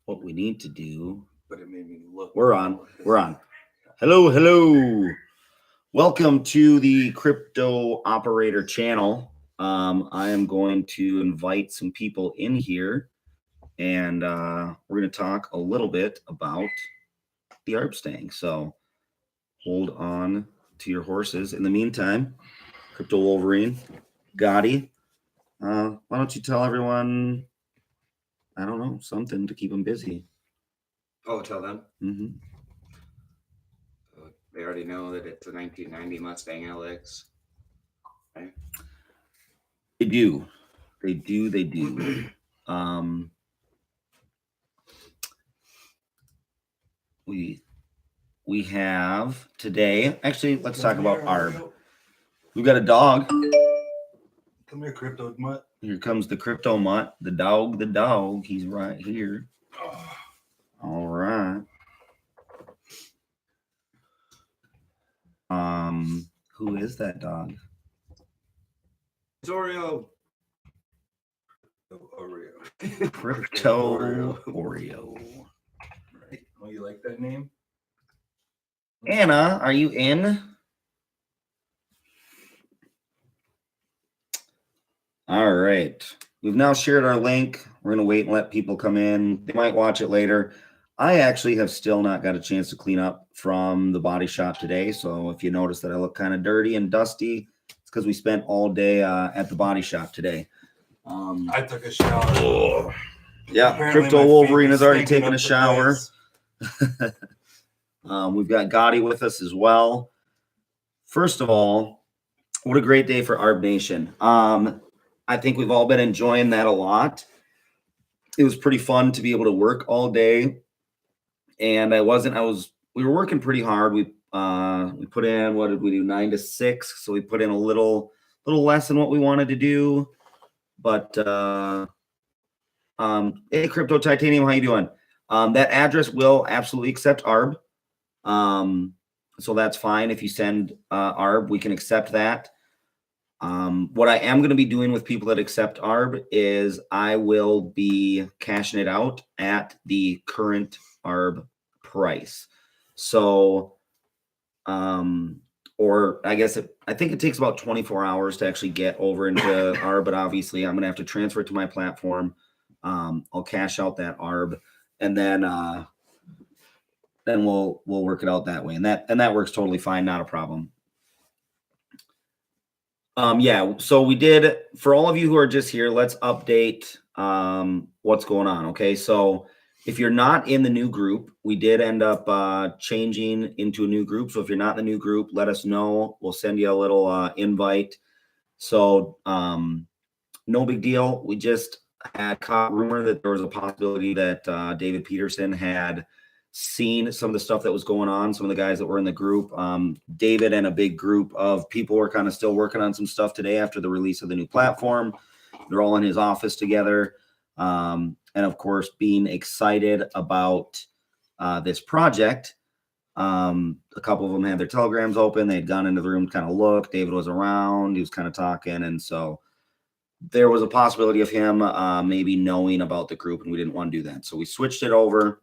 what we need to do. But it made me look. We're on. Hello, hello. Welcome to the Crypto Operator channel. I am going to invite some people in here, and we're going to talk a little bit about the Mustang. So hold on to your horses. In the meantime, Crypto Wolverine, Gotti, why don't you tell everyone, I don't know, something to keep them busy. Oh, tell them. Mm-hmm. They already know that it's a 1990 Mustang LX. Right? They do. We have today. Actually, let's talk about ARB. We've got a dog. Come here, Crypto Mutt. Here comes the Crypto Mutt. The dog. He's right here. All right. Who is that dog? It's Oreo. Crypto Oreo. Right. Oh, you like that name? Anna, are you in? All right. We've now shared our link. We're going to wait and let people come in. They might watch it later. I actually have still not got a chance to clean up from the body shop today. So if you notice that I look kind of dirty and dusty, it's because we spent all day at the body shop today. I took a shower. Oh. Yeah, Apparently Crypto my Wolverine feet has already stinking taken a up the shower. place. We've got Gotti with us as well. First of all, what a great day for ARB Nation. I think we've all been enjoying that a lot. It was pretty fun to be able to work all day. And we were working pretty hard. We put in, what did we do? 9 to 6. So we put in a little less than what we wanted to do. But hey, Crypto Titanium, how you doing? That address will absolutely accept ARB. So that's fine. If you send ARB, we can accept that. What I am going to be doing with people that accept ARB is I will be cashing it out at the current ARB price. So, or I guess I think it takes about 24 hours to actually get over into ARB, but obviously I'm going to have to transfer it to my platform. I'll cash out that ARB, and then we'll work it out that way. And that works totally fine. Not a problem. Yeah, so we did, for all of you who are just here, let's update what's going on. Okay, so if you're not in the new group, we did end up changing into a new group. So if you're not in the new group, let us know. We'll send you a little invite. So no big deal. We just had caught rumor that there was a possibility that David Peterson had seen some of the stuff that was going on. Some of the guys that were in the group, David and a big group of people were kind of still working on some stuff today after the release of the new platform. They're all in his office together. And of course, being excited about this project. A couple of them had their telegrams open. They had gone into the room to kind of look. David was around. He was kind of talking. And so there was a possibility of him maybe knowing about the group, and we didn't want to do that. So we switched it over.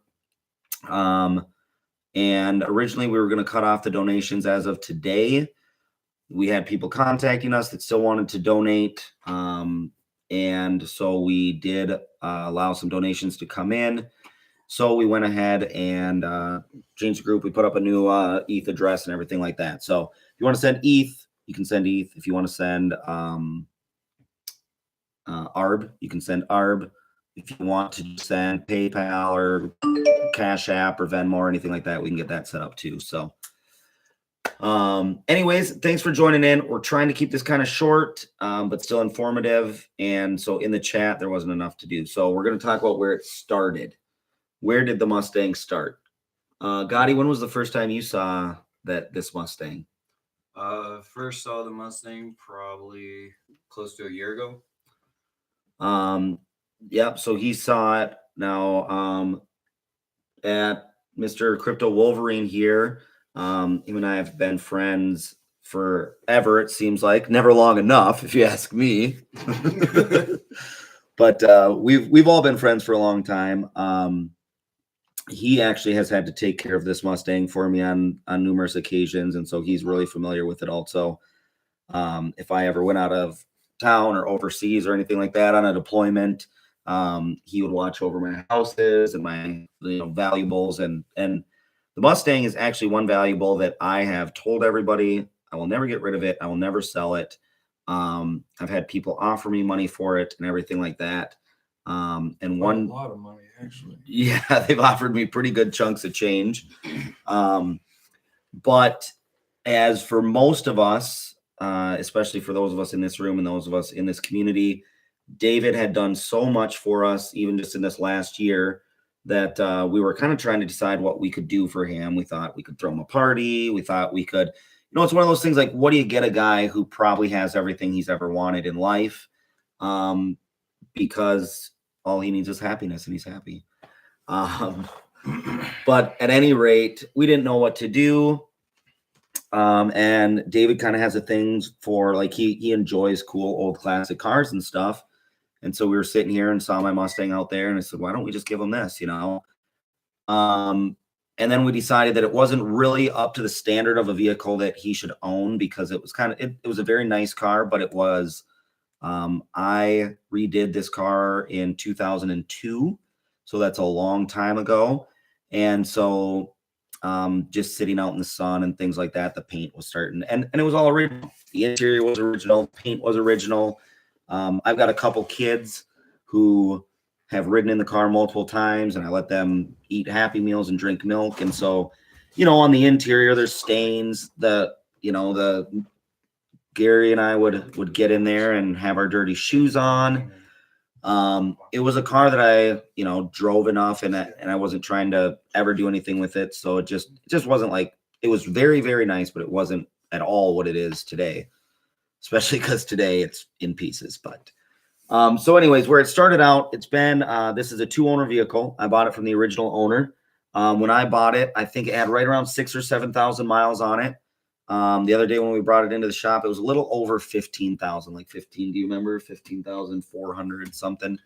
And originally we were going to cut off the donations as of today. We had people contacting us that still wanted to donate. And so we did allow some donations to come in. So we went ahead and changed the group. We put up a new ETH address and everything like that. So if you want to send ETH, you can send ETH. If you want to send ARB, you can send ARB. If you want to send PayPal or Cash App or Venmo or anything like that, we can get that set up too. So anyways, thanks for joining in. We're trying to keep this kind of short, but still informative. And so in the chat, there wasn't enough to do. So we're going to talk about where it started. Where did the Mustang start? Gotti, when was the first time you saw this Mustang? First saw the Mustang probably close to a year ago. Yep. So he saw it now at Mr. Crypto Wolverine here. Him and I have been friends forever, it seems like. Never long enough, if you ask me. But we've all been friends for a long time. he actually has had to take care of this Mustang for me on numerous occasions, and so he's really familiar with it also. If I ever went out of town or overseas or anything like that on a deployment, he would watch over my houses and my valuables, and the Mustang is actually one valuable that I have told everybody I will never get rid of it. I will never sell it. I've had people offer me money for it and everything like that. And A one, lot of money, actually. yeah, they've offered me pretty good chunks of change. But as for most of us, especially for those of us in this room and those of us in this community, David had done so much for us, even just in this last year, that we were kind of trying to decide what we could do for him. We thought we could throw him a party. We thought we could, it's one of those things like, what do you get a guy who probably has everything he's ever wanted in life? Because all he needs is happiness, and he's happy. But at any rate, we didn't know what to do. And David kind of has a thing for, like, he enjoys cool old classic cars and stuff. And so we were sitting here and saw my Mustang out there, and I said, why don't we just give him this, and then we decided that it wasn't really up to the standard of a vehicle that he should own, because it was it was a very nice car, but it was, I redid this car in 2002. So that's a long time ago. And so, just sitting out in the sun and things like that, the paint was starting, and it was all original. The interior was original, paint was original. I've got a couple kids who have ridden in the car multiple times, and I let them eat Happy Meals and drink milk. And so, on the interior, there's stains. The Gary and I would get in there and have our dirty shoes on. It was a car that I, drove enough, and I wasn't trying to ever do anything with it. So it just wasn't like, it was very, very nice, but it wasn't at all what it is today, especially because today it's in pieces. But so anyways, where it started out, it's been, this is a 2-owner vehicle. I bought it from the original owner. When I bought it, I think it had right around 6,000 or 7,000 miles on it. The other day when we brought it into the shop, it was a little over 15,000, like 15. Do you remember 15,400 something?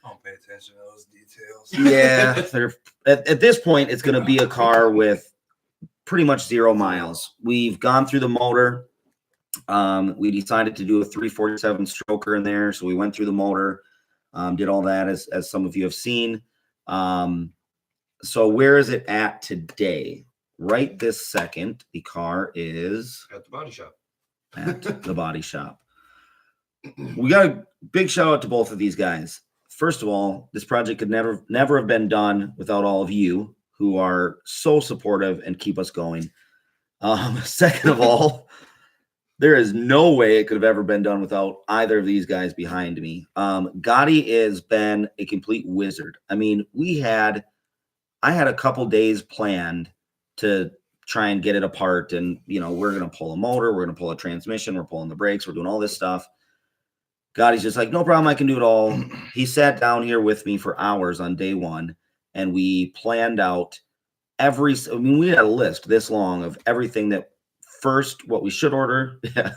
I don't pay attention to those details. Yeah. They're at this point, it's going to be a car with pretty much 0 miles. We've gone through the motor. We decided to do a 347 stroker in there. So we went through the motor, did all that, as some of you have seen. So where is it at today? Right this second, the car is at the body shop. At the body shop. We got a big shout out to both of these guys. First of all, this project could never have been done without all of you, who are so supportive and keep us going. Second of all, there is no way it could have ever been done without either of these guys behind me. Gotti has been a complete wizard. I mean, I had a couple days planned to try and get it apart, and we're going to pull a motor, we're going to pull a transmission, we're pulling the brakes, we're doing all this stuff. Gotti's just like, no problem, I can do it all. He sat down here with me for hours on day one, and we planned out we had a list this long of everything that first, what we should order. Yeah,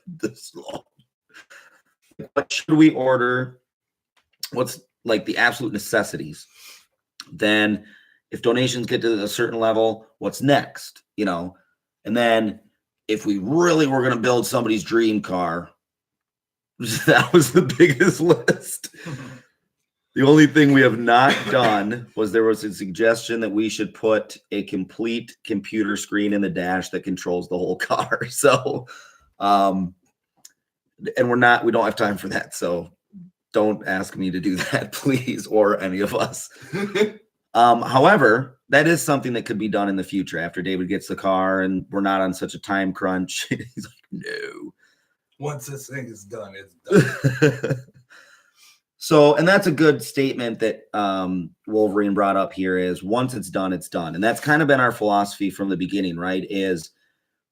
this long. What should we order? What's like the absolute necessities? Then if donations get to a certain level, what's next? And then if we really were going to build somebody's dream car, that was the biggest list. The only thing we have not done was there was a suggestion that we should put a complete computer screen in the dash that controls the whole car. So, and we don't have time for that. So don't ask me to do that, please, or any of us. However, that is something that could be done in the future after David gets the car and we're not on such a time crunch. He's like, no. Once this thing is done, it's done. So, and that's a good statement that Wolverine brought up here, is once it's done, it's done. And that's kind of been our philosophy from the beginning, right? Is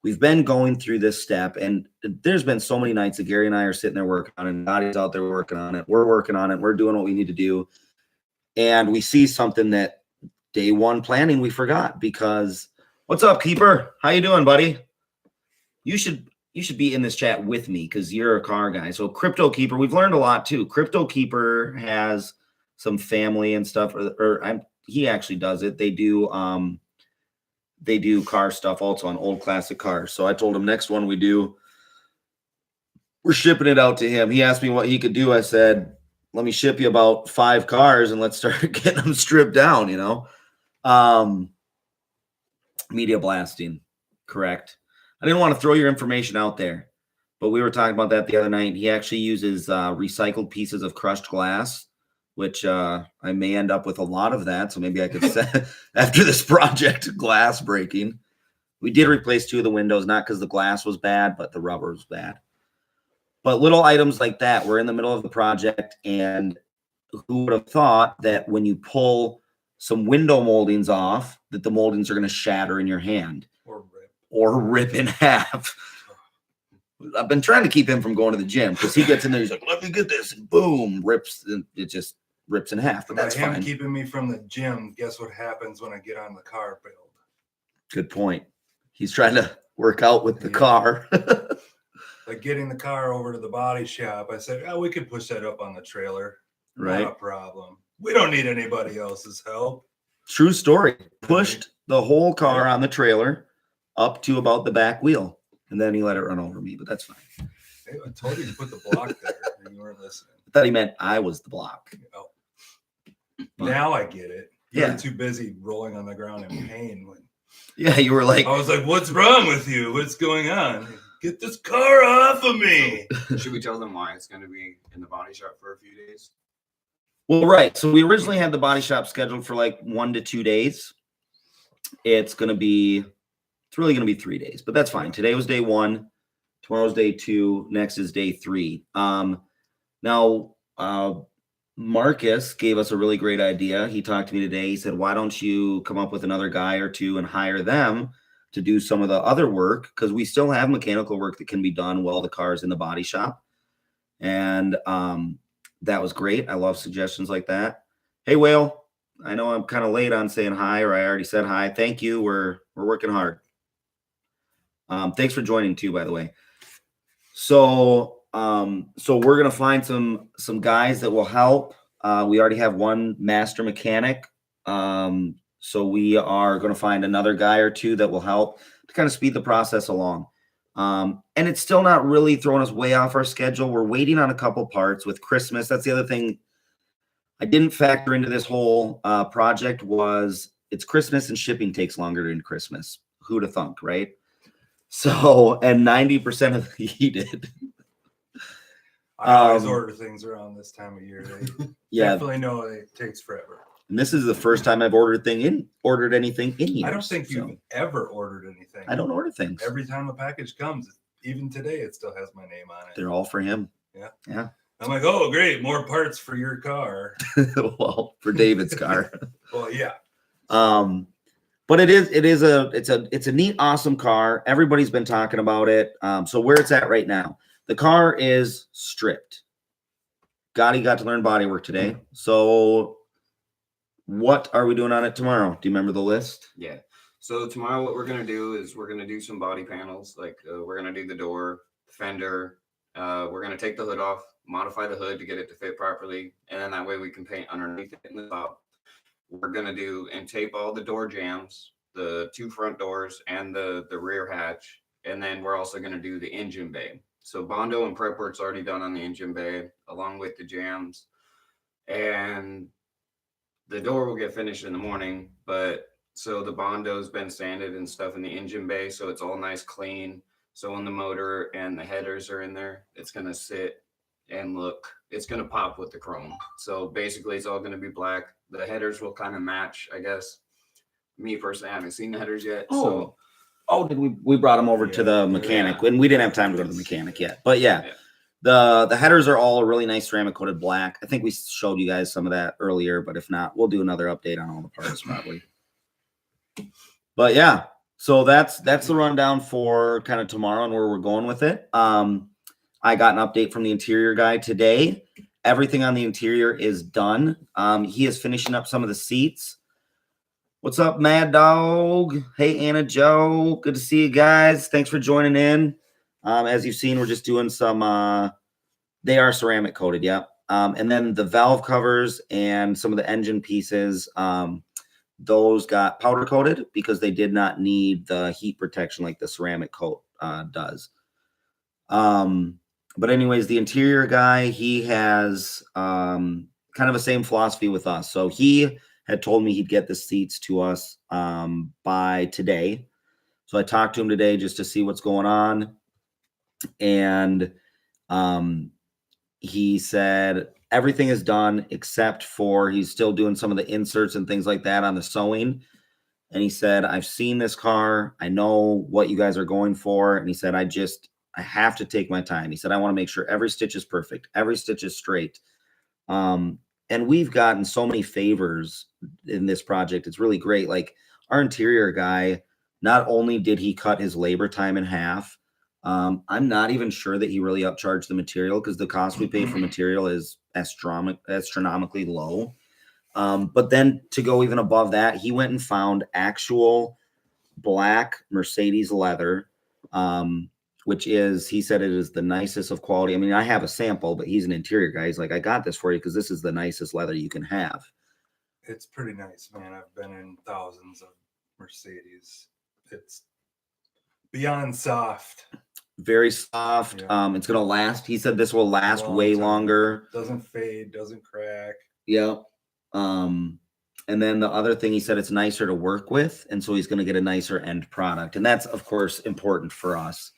we've been going through this step, and there's been so many nights that Gary and I are sitting there working on it, and Dottie's out there working on it. We're working on it. We're doing what we need to do. And we see something that day one planning we forgot, because what's up, Keeper? How you doing, buddy? You should be in this chat with me because you're a car guy. So Crypto Keeper, we've learned a lot too. Crypto Keeper has some family and stuff, or he actually does it. They do car stuff also on old classic cars. So I told him next one we do, we're shipping it out to him. He asked me what he could do. I said, let me ship you about 5 cars and let's start getting them stripped down, you know. Media blasting, correct. I didn't want to throw your information out there, but we were talking about that the other night. He actually uses recycled pieces of crushed glass, which I may end up with a lot of that. So maybe I could set after this project, glass breaking. We did replace 2 of the windows, not because the glass was bad, but the rubber was bad. But little items like that, we're in the middle of the project, and who would have thought that when you pull some window moldings off, that the moldings are going to shatter in your hand or rip in half. I've been trying to keep him from going to the gym because he gets in there, he's like, let me get this, and boom, rips, and it just rips in half. But that's fine. Keeping me from the gym, guess what happens when I get on the car build? Good point. He's trying to work out with the car. Like getting the car over to the body shop, I said, oh, we could push that up on the trailer. Right. Not a problem. We don't need anybody else's help. True story. Pushed the whole car on the trailer up to about the back wheel, and then he let it run over me, but that's fine. Hey, I told you to put the block there, and you weren't listening. I thought he meant I was the block. Oh. Now I get it. Yeah. You're too busy rolling on the ground in pain. Yeah, you were like, I was like, what's wrong with you? What's going on? Get this car off of me. Should we tell them why it's going to be in the body shop for a few days? well, right. So we originally had the body shop scheduled for like 1 to 2 days. It's really going to be 3 days, but that's fine. Today was day 1. Tomorrow's day 2. Next is day 3. Now, Marcus gave us a really great idea. He talked to me today. He said, why don't you come up with another guy or 2 and hire them to do some of the other work? Because we still have mechanical work that can be done while the car's in the body shop. And that was great. I love suggestions like that. Hey, Whale, I know I'm kind of late on saying hi, or I already said hi. Thank you. We're working hard. Thanks for joining too, by the way. So we're gonna find some guys that will help. We already have one master mechanic. So we are gonna find another guy or 2 that will help to kind of speed the process along. And it's still not really throwing us way off our schedule. We're waiting on a couple parts with Christmas. That's the other thing I didn't factor into this whole project was it's Christmas and shipping takes longer than Christmas. Who'd have thunk, right? So, and 90% of he did. I always order things around this time of year. They definitely know it takes forever. And this is the first time I've ordered anything in years. I don't think you've ever ordered anything. I don't order things. Every time a package comes, even today, it still has my name on it. They're all for him. Yeah. I'm like, oh, great, more parts for your car. Well, for David's car. Well, yeah. But it's a neat, awesome car. Everybody's been talking about it. So where it's at right now, the car is stripped. Gotti got to learn body work today. So what are we doing on it tomorrow? Do you remember the list? Yeah. So tomorrow what we're going to do is we're going to do some body panels. Like we're going to do the door, fender. We're going to take the hood off, modify the hood to get it to fit properly. And then that way we can paint underneath it in the top. We're going to do and tape all the door jambs, the 2 front doors and the rear hatch. And then we're also going to do the engine bay. So Bondo and prep work's already done on the engine bay along with the jambs. And the door will get finished in the morning, but so the Bondo's been sanded and stuff in the engine bay. So it's all nice, clean. So when the motor and the headers are in there, it's going to sit and look, it's going to pop with the chrome. So basically it's all going to be black. The headers will kind of match, I guess. Me personally, I haven't seen the headers yet. Did we brought them over to the mechanic and we didn't have time to go to the mechanic yet, but the headers are all really nice ceramic coated black. I think we showed you guys some of that earlier, but if not, we'll do another update on all the parts probably. But yeah, so that's the rundown for kind of tomorrow and where we're going with it. I got an update from the interior guy today. Everything on the interior is done. He is finishing up some of the seats. What's up, Mad Dog? Hey, Anna Joe. Good to see you guys. Thanks for joining in. As you've seen, we're just doing some, they are ceramic coated, yeah. And then the valve covers and some of the engine pieces. those got powder coated because they did not need the heat protection like the ceramic coat does. But anyways, the interior guy, he has kind of the same philosophy with us. So he had told me he'd get the seats to us by today. So I talked to him today just to see what's going on. And he said everything is done except for he's still doing some of the inserts and things like that on the sewing. And he said, I've seen this car. I know what you guys are going for. And he said, I have to take my time. He said, I want to make sure every stitch is perfect. Every stitch is straight. And we've gotten so many favors in this project. It's really great. Like our interior guy, not only did he cut his labor time in half, I'm not even sure that he really upcharged the material because the cost we pay for material is astronomically low. But then to go even above that, he went and found actual black Mercedes leather, which is, he said it is the nicest of quality. I mean, I have a sample, but he's an interior guy. He's like, I got this for you because this is the nicest leather you can have. It's pretty nice, man. I've been in thousands of Mercedes. It's beyond soft. Very soft. Yeah. It's going to last. He said this will last way longer. Doesn't fade, doesn't crack. Yeah. And then the other thing, he said it's nicer to work with. And so he's going to get a nicer end product. And that's, of course, important for us.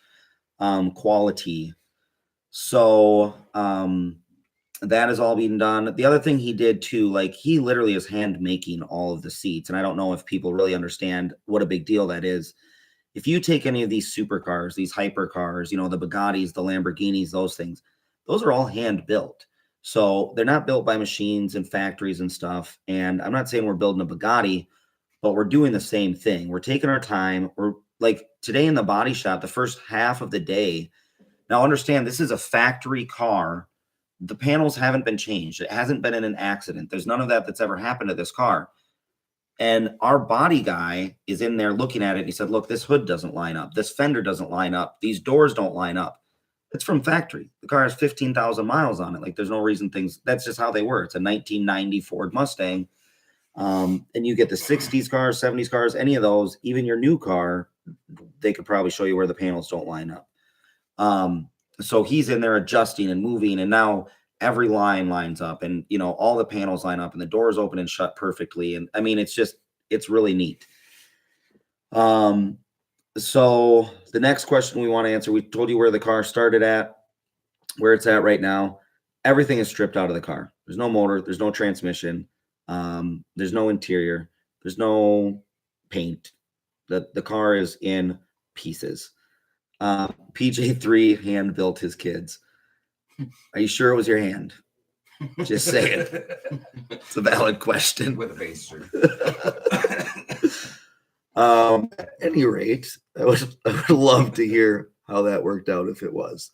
Quality. So that is all being done. The other thing he did too, like he literally is hand making all of the seats. And I don't know if people really understand what a big deal that is. If you take any of these supercars, these hypercars, you know, the Bugattis, the Lamborghinis, those things, those are all hand built. So they're not built by machines and factories and stuff. And I'm not saying we're building a Bugatti, but we're doing the same thing. We're taking our time. We're like today in the body shop, the first half of the day. Now understand, this is a factory car. The panels haven't been changed. It hasn't been in an accident. There's none of that that's ever happened to this car. And our body guy is in there looking at it. And he said, look, this hood doesn't line up. This fender doesn't line up. These doors don't line up. It's from factory. The car has 15,000 miles on it. Like there's no reason that's just how they were. It's a 1990 Ford Mustang. And you get the 60s cars, 70s cars, any of those, even your new car, they could probably show you where the panels don't line up. So he's in there adjusting and moving. And now every line lines up and, you know, all the panels line up and the doors open and shut perfectly. And I mean, it's really neat. So the next question we want to answer, we told you where the car started at, where it's at right now. Everything is stripped out of the car. There's no motor. There's no transmission. There's no interior. There's no paint. The car is in pieces. PJ3 hand built his kids. Are you sure it was your hand? Just say it. It's a valid question. With a base shirt. At any rate, I would love to hear how that worked out if it was.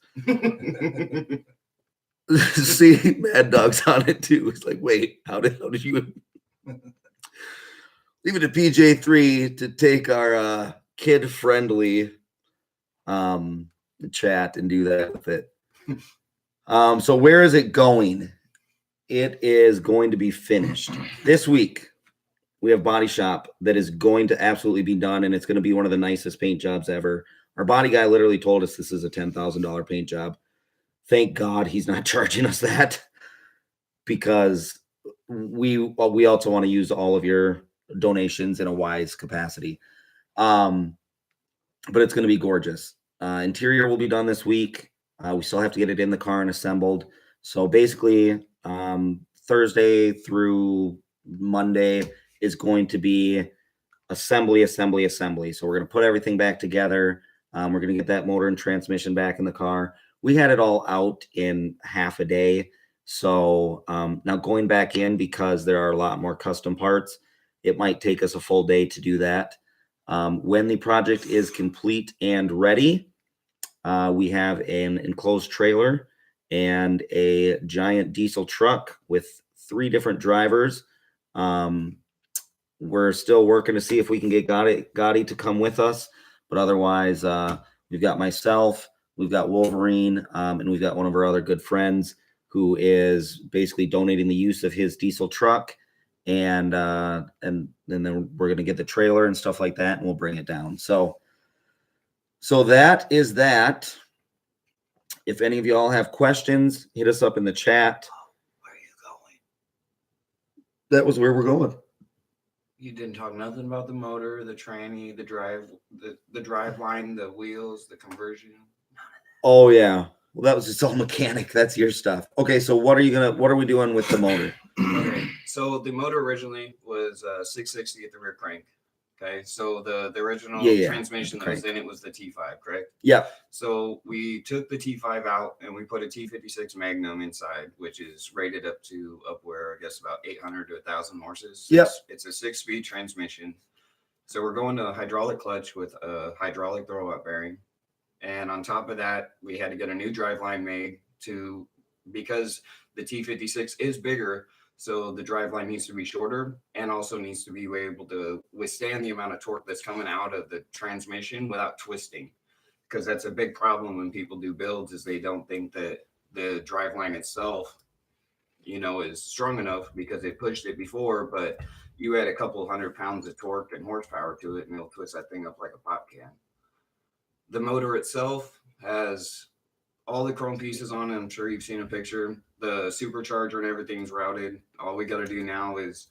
See, Mad Dog's on it too. It's like, wait, how did you leave it to PJ3 to take our kid-friendly chat and do that with it. So where is it going? It is going to be finished this week. We have body shop that is going to absolutely be done, and it's going to be one of the nicest paint jobs ever. Our body guy literally told us this is a $10,000 paint job. Thank God he's not charging us that, because we also want to use all of your donations in a wise capacity. But it's going to be gorgeous. Interior will be done this week. We still have to get it in the car and assembled. So basically, Thursday through Monday is going to be assembly. So we're going to put everything back together. We're going to get that motor and transmission back in the car. We had it all out in half a day. So now going back in, because there are a lot more custom parts, it might take us a full day to do that. When the project is complete and ready, we have an enclosed trailer and a giant diesel truck with 3 different drivers. We're still working to see if we can get Gotti to come with us, but otherwise, we've got myself, we've got Wolverine, and we've got one of our other good friends who is basically donating the use of his diesel truck and then we're gonna get the trailer and stuff like that, and we'll bring it down. So that is that. If any of y'all have questions, hit us up in the chat. Where are you going? That was where we're going. You didn't talk nothing about the motor, the tranny, the drive line, the wheels, the conversion. Oh yeah. Well, that was just all mechanic. That's your stuff. Okay, so what are we doing with the motor? Okay, so the motor originally was 660 at the rear crank. Okay, so the original transmission that was in it was the T5, correct? Yeah. So we took the T5 out and we put a T56 Magnum inside, which is rated up where I guess about 800 to 1,000 horses. Yep. It's a 6-speed transmission. So we're going to a hydraulic clutch with a hydraulic throwout bearing. And on top of that, we had to get a new driveline made because the T56 is bigger. So the driveline needs to be shorter and also needs to be able to withstand the amount of torque that's coming out of the transmission without twisting. Because that's a big problem when people do builds is they don't think that the driveline itself, is strong enough because they pushed it before, but you add a couple 100 pounds of torque and horsepower to it and it'll twist that thing up like a pop can. The motor itself has all the chrome pieces on it. I'm sure you've seen a picture. The supercharger and everything's routed. All we got to do now is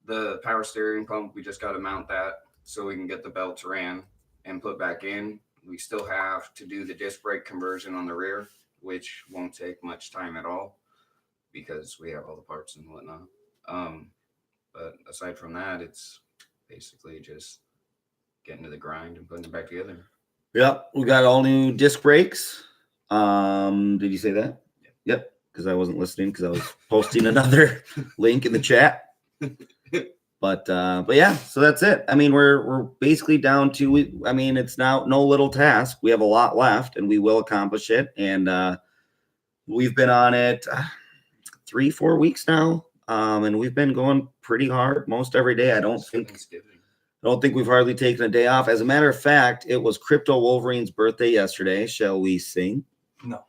the power steering pump. We just got to mount that so we can get the belts ran and put back in. We still have to do the disc brake conversion on the rear, which won't take much time at all because we have all the parts and whatnot. But aside from that, it's basically just getting to the grind and putting it back together. Yep, we got all new disc brakes. Did you say that? Yep, because I wasn't listening because I was posting another link in the chat. But yeah, so that's it. I mean, we're basically down to it's now no little task. We have a lot left, and we will accomplish it. And we've been on it 3-4 weeks now, and we've been going pretty hard most every day. I don't think we've hardly taken a day off. As a matter of fact, it was Crypto Wolverine's birthday yesterday. Shall we sing? No.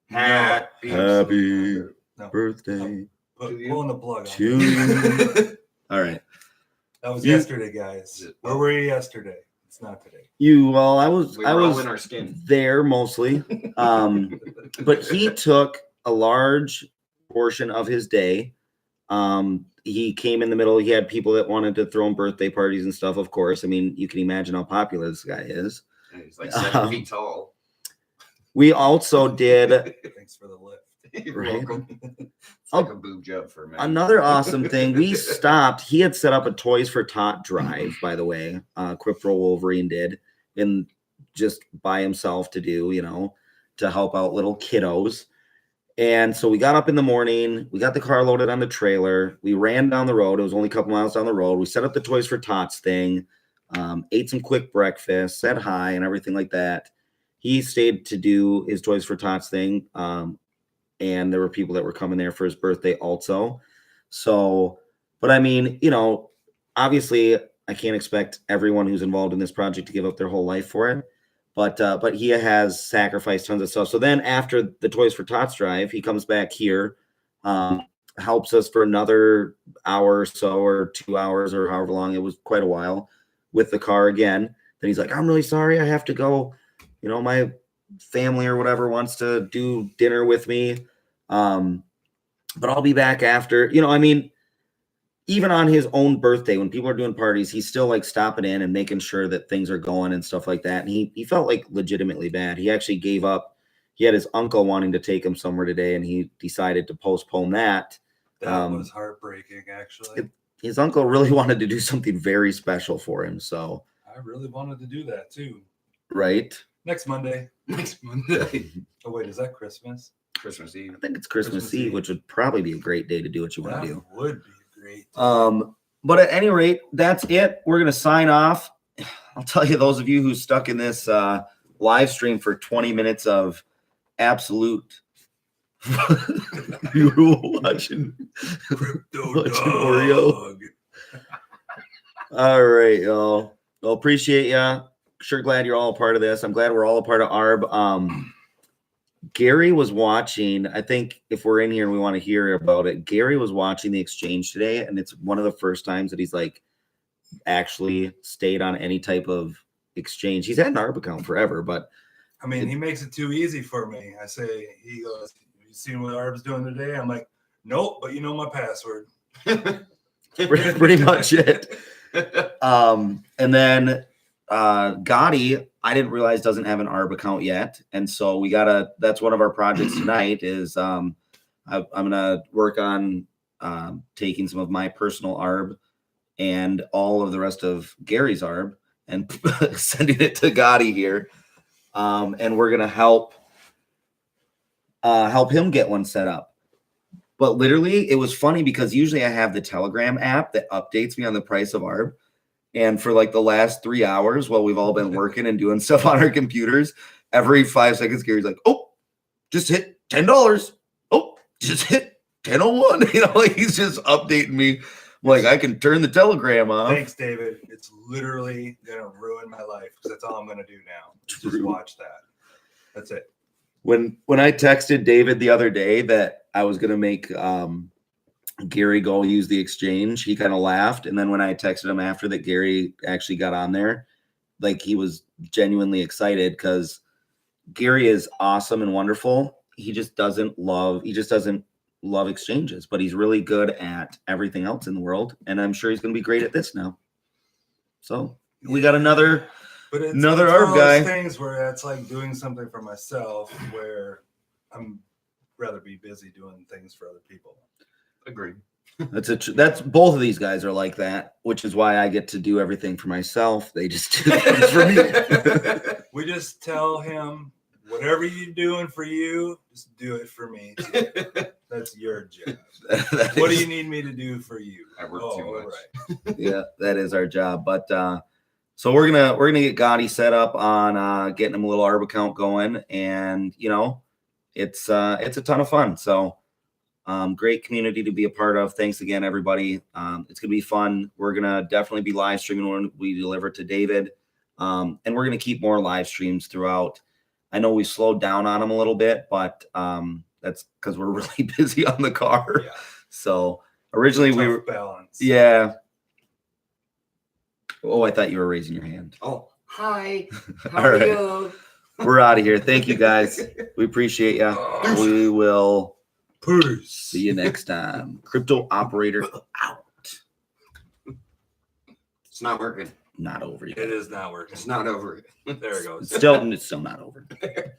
Happy birthday. Pulling the plug to all right. That was yesterday, guys. Where were you yesterday? It's not today. I was in our skin. There mostly. But he took a large portion of his day. He came in the middle. He had people that wanted to throw him birthday parties and stuff, of course. I mean, you can imagine how popular this guy is. And he's like 7 feet tall. We also did. Thanks for the lift. You're welcome. It's like a boob job for me. Another awesome thing. We stopped. He had set up a Toys for Tot drive, by the way. Crypto Wolverine did, and just by himself to do, to help out little kiddos. And so we got up in the morning, we got the car loaded on the trailer, we ran down the road. It was only a couple miles down the road. We set up the Toys for Tots thing, ate some quick breakfast, said hi and everything like that. He stayed to do his Toys for Tots thing. And there were people that were coming there for his birthday also. So, but I mean, obviously I can't expect everyone who's involved in this project to give up their whole life for it. But he has sacrificed tons of stuff. So then after the Toys for Tots drive, he comes back here, helps us for another hour or so, or 2 hours, or however long. It was quite a while with the car again. Then he's like, I'm really sorry. I have to go. My family or whatever wants to do dinner with me. But I'll be back after, even on his own birthday, when people are doing parties, he's still like stopping in and making sure that things are going and stuff like that. And he felt like legitimately bad. He actually gave up. He had his uncle wanting to take him somewhere today, and he decided to postpone that. That was heartbreaking, actually. His uncle really wanted to do something very special for him. So I really wanted to do that too. Right. Next Monday. Oh, wait, is that Christmas? Christmas Eve. I think it's Christmas Eve, which would probably be a great day to do what you want to do. That would be a great day. But at any rate, that's it. We're going to sign off. I'll tell you, those of you who stuck in this live stream for 20 minutes of absolute you were watching Oreo. All right, y'all. Well, appreciate ya. Sure glad you're all a part of this. I'm glad we're all a part of ARB. Gary was watching. I think if we're in here and we want to hear about it, Gary was watching the exchange today, and it's one of the first times that he's like actually stayed on any type of exchange. He's had an ARB account forever, but I mean, he makes it too easy for me. I say, he goes, "You seen what Arb's doing today?" I'm like, "Nope, but you know my password." pretty much it. And then Gotti, I didn't realize doesn't have an ARB account yet, and so that's one of our projects tonight. Is I'm gonna work on taking some of my personal ARB and all of the rest of Gary's ARB and sending it to Gotti here, and we're gonna help him get one set up. But literally, it was funny because usually I have the Telegram app that updates me on the price of ARB. And for like the last 3 hours while we've all been working and doing stuff on our computers, every 5 seconds, Gary's like, "Oh, just hit $10. Oh, just hit 1001." You know, like he's just updating me. Like I can turn the Telegram off. Thanks, David. It's literally gonna ruin my life because that's all I'm gonna do now. Just watch that. That's it. When I texted David the other day that I was gonna make Gary go use the exchange, he kind of laughed. And then when I texted him after that Gary actually got on there, like he was genuinely excited because Gary is awesome and wonderful. He just doesn't love exchanges, but he's really good at everything else in the world. And I'm sure he's going to be great at this now. So we got another ARB guy. Things where that's like doing something for myself where I'm rather be busy doing things for other people. Agreed. That's both of these guys are like that, which is why I get to do everything for myself. They just do things for me. We just tell him, whatever you're doing for you, just do it for me too. That's your job. What do you need me to do for you? I work too much. Right. Yeah, that is our job. But so we're gonna get Gotti set up on getting him a little ARB account going, and you know, it's a ton of fun. So great community to be a part of. Thanks again, everybody. It's gonna be fun. We're gonna definitely be live streaming when we deliver to David, and we're gonna keep more live streams throughout. I know we slowed down on them a little bit, but that's because we're really busy on the car. Yeah. So originally we were balance. Yeah. Oh, I thought you were raising your hand. Oh, hi. How All are right. you? We're out of here. Thank you guys. We appreciate you. We will see you next time. Crypto operator out. It's not working. Not over yet. It is not working. It's not over. There it goes. It's still not over.